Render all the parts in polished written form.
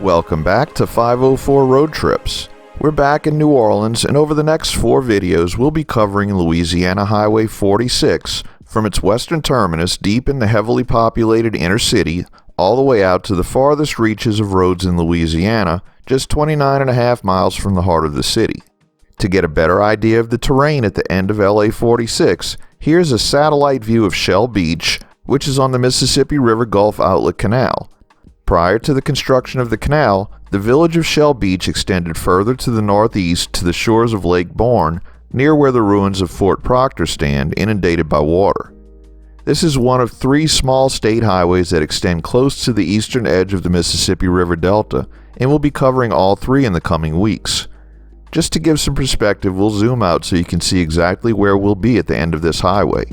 Welcome back to 504 Road Trips. We're back in New Orleans, and over the next 4 videos we'll be covering Louisiana Highway 46 from its western terminus deep in the heavily populated inner city all the way out to the farthest reaches of roads in Louisiana, just 29.5 miles from the heart of the city. To get a better idea of the terrain at the end of LA 46, here's a satellite view of Shell Beach, which is on the Mississippi River Gulf Outlet Canal. Prior to the construction of the canal, the village of Shell Beach extended further to the northeast to the shores of Lake Borgne, near where the ruins of Fort Proctor stand, inundated by water. This is one of 3 small state highways that extend close to the eastern edge of the Mississippi River Delta, and we'll be covering all 3 in the coming weeks. Just to give some perspective, we'll zoom out so you can see exactly where we'll be at the end of this highway.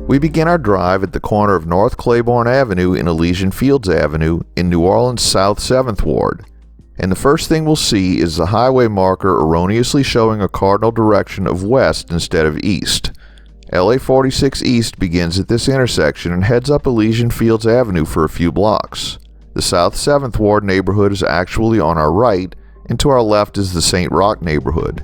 We begin our drive at the corner of North Claiborne Avenue and Elysian Fields Avenue in New Orleans' South 7th Ward. And the first thing we'll see is the highway marker erroneously showing a cardinal direction of west instead of east. LA 46 East begins at this intersection and heads up Elysian Fields Avenue for a few blocks. The South 7th Ward neighborhood is actually on our right, and to our left is the St. Roch neighborhood.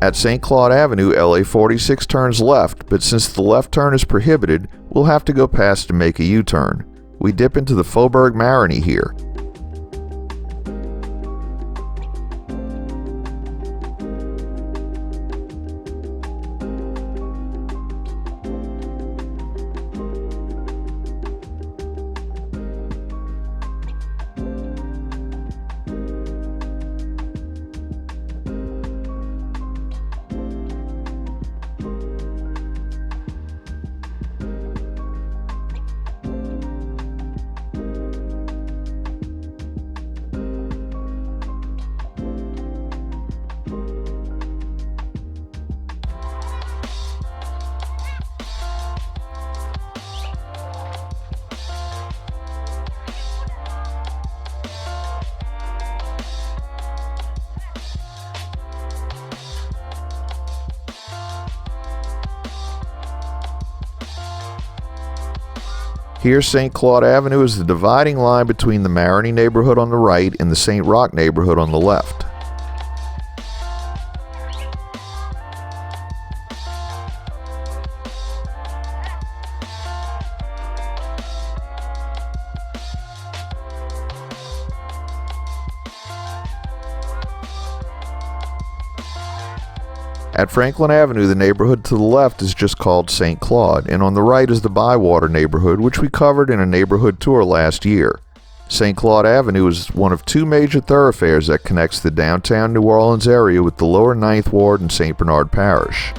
At St. Claude Avenue, LA 46 turns left, but since the left turn is prohibited, we'll have to go past to make a U-turn. We dip into the Faubourg Marigny here. Here, St. Claude Avenue is the dividing line between the Marigny neighborhood on the right and the St. Roch neighborhood on the left. At Franklin Avenue, the neighborhood to the left is just called St. Claude, and on the right is the Bywater neighborhood, which we covered in a neighborhood tour last year. St. Claude Avenue is one of 2 major thoroughfares that connects the downtown New Orleans area with the lower 9th Ward and St. Bernard Parish.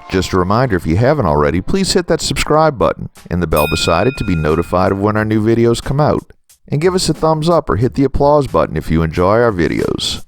Just a reminder, if you haven't already, please hit that subscribe button and the bell beside it to be notified of when our new videos come out. And give us a thumbs up or hit the applause button if you enjoy our videos.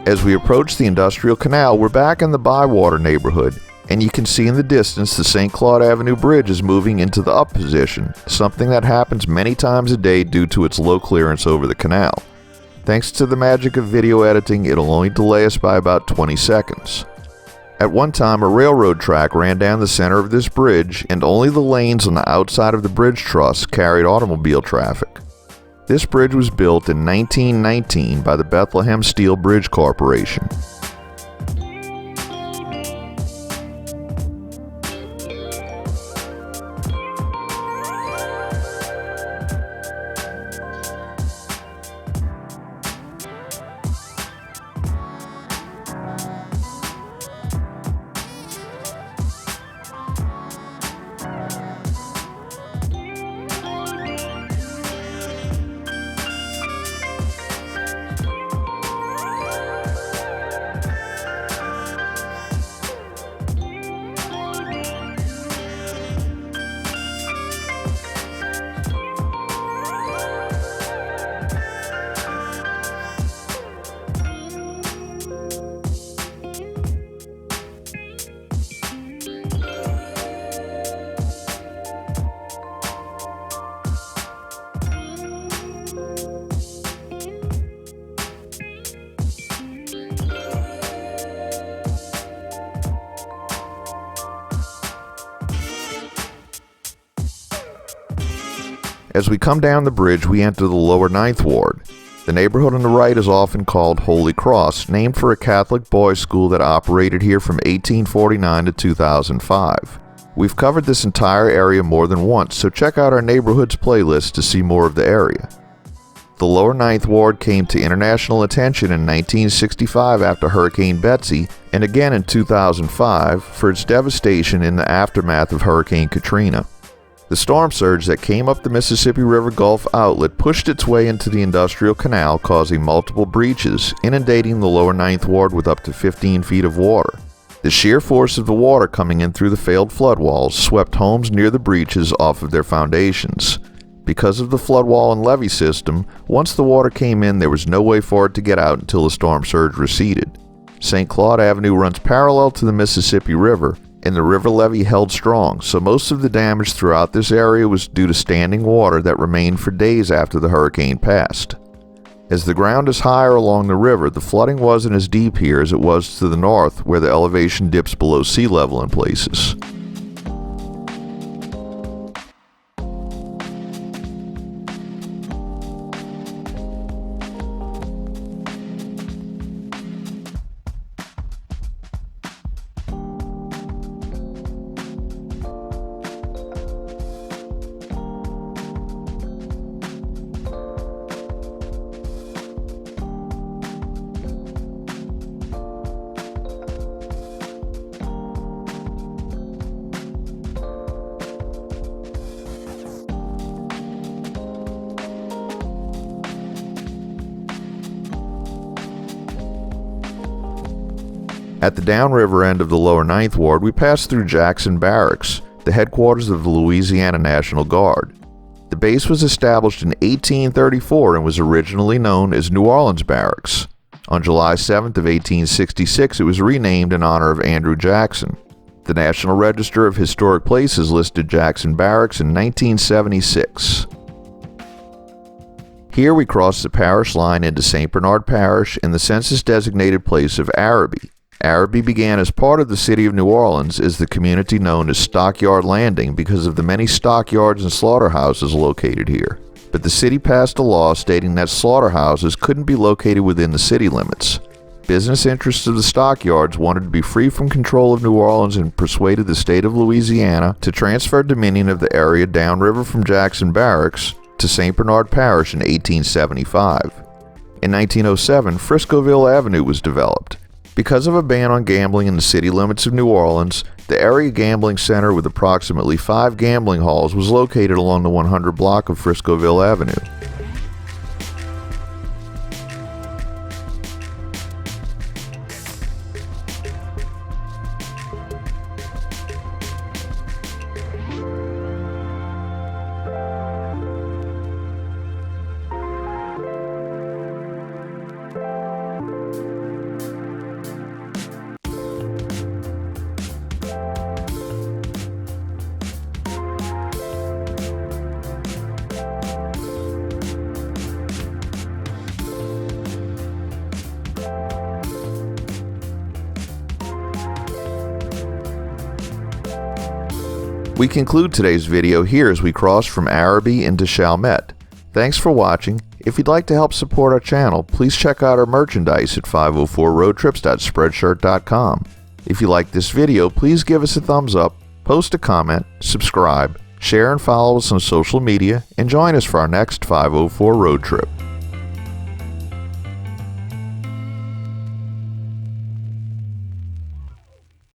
As we approach the Industrial Canal, we're back in the Bywater neighborhood, and you can see in the distance the St. Claude Avenue Bridge is moving into the up position, something that happens many times a day due to its low clearance over the canal. Thanks to the magic of video editing, it'll only delay us by about 20 seconds. At one time, a railroad track ran down the center of this bridge, and only the lanes on the outside of the bridge truss carried automobile traffic. This bridge was built in 1919 by the Bethlehem Steel Bridge Corporation. As we come down the bridge, we enter the lower 9th Ward. The neighborhood on the right is often called Holy Cross, named for a Catholic boys' school that operated here from 1849 to 2005. We've covered this entire area more than once, so check out our neighborhoods playlist to see more of the area. The lower 9th Ward came to international attention in 1965 after Hurricane Betsy, and again in 2005 for its devastation in the aftermath of Hurricane Katrina. The storm surge that came up the Mississippi River Gulf outlet pushed its way into the Industrial Canal, causing multiple breaches, inundating the lower 9th Ward with up to 15 feet of water. The sheer force of the water coming in through the failed flood walls swept homes near the breaches off of their foundations. Because of the flood wall and levee system, once the water came in, there was no way for it to get out until the storm surge receded. St. Claude Avenue runs parallel to the Mississippi River, and the river levee held strong, so most of the damage throughout this area was due to standing water that remained for days after the hurricane passed. As the ground is higher along the river, the flooding wasn't as deep here as it was to the north, where the elevation dips below sea level in places. At the downriver end of the lower 9th Ward, we passed through Jackson Barracks, the headquarters of the Louisiana National Guard. The base was established in 1834 and was originally known as New Orleans Barracks. On July 7th of 1866, it was renamed in honor of Andrew Jackson. The National Register of Historic Places listed Jackson Barracks in 1976. Here we cross the parish line into St. Bernard Parish and the census-designated place of Arabi. Arabi began as part of the city of New Orleans as the community known as Stockyard Landing because of the many stockyards and slaughterhouses located here. But the city passed a law stating that slaughterhouses couldn't be located within the city limits. Business interests of the stockyards wanted to be free from control of New Orleans and persuaded the state of Louisiana to transfer dominion of the area downriver from Jackson Barracks to St. Bernard Parish in 1875. In 1907, Friscoville Avenue was developed. Because of a ban on gambling in the city limits of New Orleans, the area gambling center with approximately 5 gambling halls was located along the 100 block of Friscoville Avenue. We conclude today's video here as we cross from Arabi into Chalmette. Thanks for watching. If you'd like to help support our channel, please check out our merchandise at 504roadtrips.spreadshirt.com. If you like this video, please give us a thumbs up, post a comment, subscribe, share and follow us on social media, and join us for our next 504 road trip.